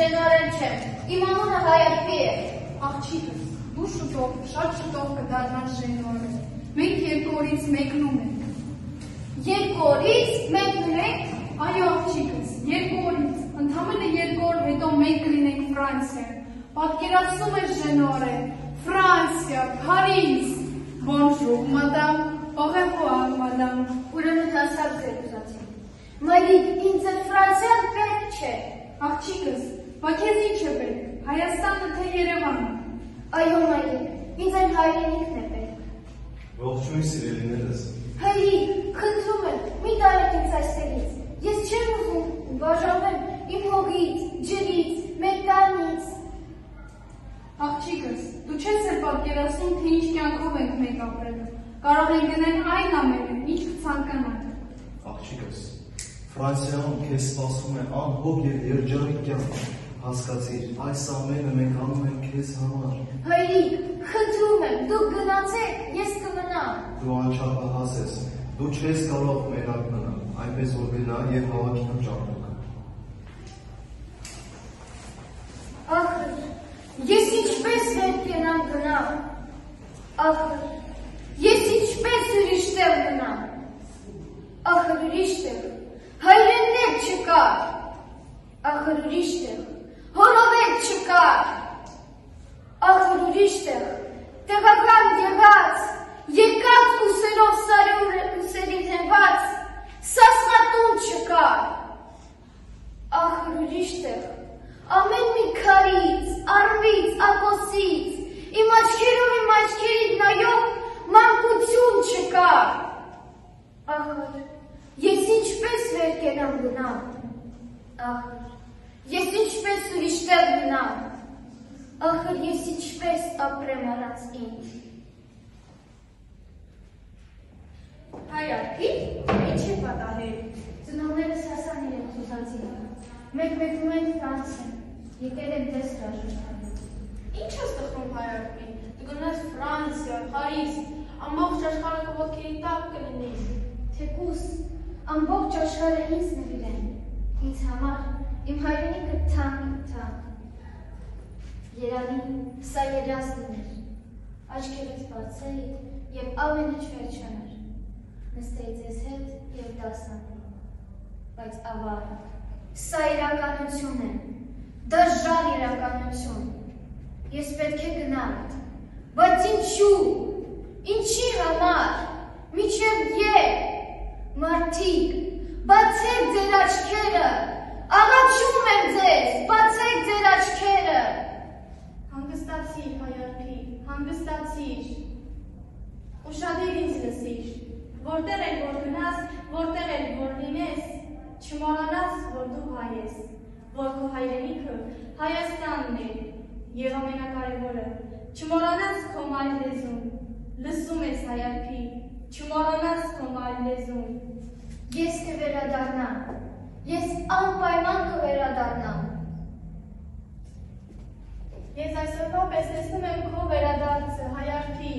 Ժենորեն չեմ, իմ անունը Հայապի է։ Աղջիկս, դու շուտով, շատ շուտով կդառնաս Ժենորեն։ Մենք երկու օրից մեկնում ենք։ Երկու օրից մեկնում ենք։ Այո, աղջիկս, երկու օրից, ընդամենը երկու օր հետո մենք կլինենք Ֆրանսիա։ Պատկերացնում ես Ժենորեն, Ֆրանսիա, Փարիզ։ Bonjour, madame, au revoir, madame։ Ուրեմն հասավ ձեր ուզածին։ Մայրիկ, ինձ այդ Ֆրանսիան պետք չէ։ Աղջիկս, բա քեզ ինչ է պետք, Հայաստանը թե Երևանը։ Այո, մայրիկ, ինձ այն հայրենիքն է պետք։ Ողջույն սիրելիներս։ Հայրիկ, խնդրում եմ, մի տարեք ինձ այստեղից։ Ես չեմ ուզում բաժանվել իմ հողից, ջրից, մեր տանից։ Աղջիկս, դու չես էլ պատկերացնում, թե ինչ կյանքով ենք մենք ապրելու։ Կարող ենք գնել այն ամենը, ինչ կցանկանանք։ Աղջիկս, Ֆրանսիայում քեզ սպասում է անհոգ և երջանիկ կյանք։ Հասկացիր, այս ամենը մենք անում ենք քեզ համար։ Հայրիկ, խնդրում եմ, դուք գնացեք, ես կմնամ։ Դու անչափահաս ես, դու չես կարող մենակ մնալ, այնպես որ գնա և հավաքի քո ճամփորդը։ Ախր, ես ինչպես վեր կենամ գնամ։ Ախր, ես ինչպես ուրիշ տեղ գնամ։ Ախր ուրիշ տեղ, հայրեններ չկար։ Ախր ուրիշ տեղ, հորովեր չկար։ Ախր ուրիշ տեղ, տեղական եղած, երկած ուսերով սարի ուսերին հենված, սասնատուն չկար։ Ախր ուրիշ տեղ, ամեն մի քարից, առվից, ակոսից, իմ աչքերից նայող մանկություն չկար։ Ախր, ես ինչպես վեր կենամ գնամ։ Ախր, ես ինչպես ուրիշ տեղ գնամ։ Ախր, ես ինչպես ապրեմ առանց ինձ։ Հայապի, ինչ է պատահել։ Ծնողներս հասան իրենց ուզածին։ Մենք մեկնում ենք Ֆրանսիա, եկել ենք տեսք աշխատելու։ Ինչ ես տխրում Հայապի, դու գնաս Ֆրանսիա, Փարիզ, ամբողջ աշխարհը քո ոտքերի տակ կլինի։ Թեկուզ, ամբողջ աշխարհը ինձ նվիրեն, ինձ համար, իմ հայրենիքը թանկ։ Երանի, սա երազն էր, աչքերից բացեի և ամենը չվերջանար, նստեի ձեզ հետ և դասանել, բայց ավար, սա իրականություն է, դժվար իրականություն, ես պետք է գնալ, բայց ինչու, ինչի համար, մինչև երբ, մարդիկ, բացեք ձեր աչքերը, աղաչում եմ ձեզ, բացեք ձեր աչքերը։ Հանգստացիր, Հայապի, հանգստացիր, ուշադիր ինձ լսիր, որտեղ էլ որ գնաս, որտեղ էլ որ լինես, չմոռանաս, որ դու հայ ես, որ քո հայրենիքը Հայաստանն է, և ամենակարևորը, չմոռանաս քո մայր լեզուն, լսում ես Հայապի, չմոռանաս քո մայր լեզուն։ Ես կվերադառնամ, ես անպայման կվերադառնամ։ Ես այսօրվա պես տեսնում եմ քո վերադարձը, Հայապի։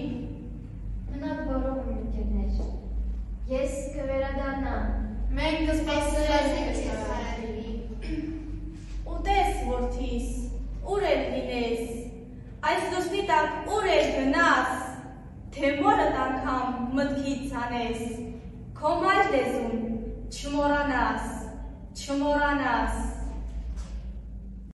Մնաք բոլոր իմ ընկերներ, ես կվերադառնամ։ Մենք կսպասենք Հայապի։ Ուտես, որդիս, ուր էլ լինես, այս լուսնի տակ ուր էլ գնաս, թե մորդ անգամ մտքից հանես, քո մայր լեզուն չմոռանաս, չմոռանաս։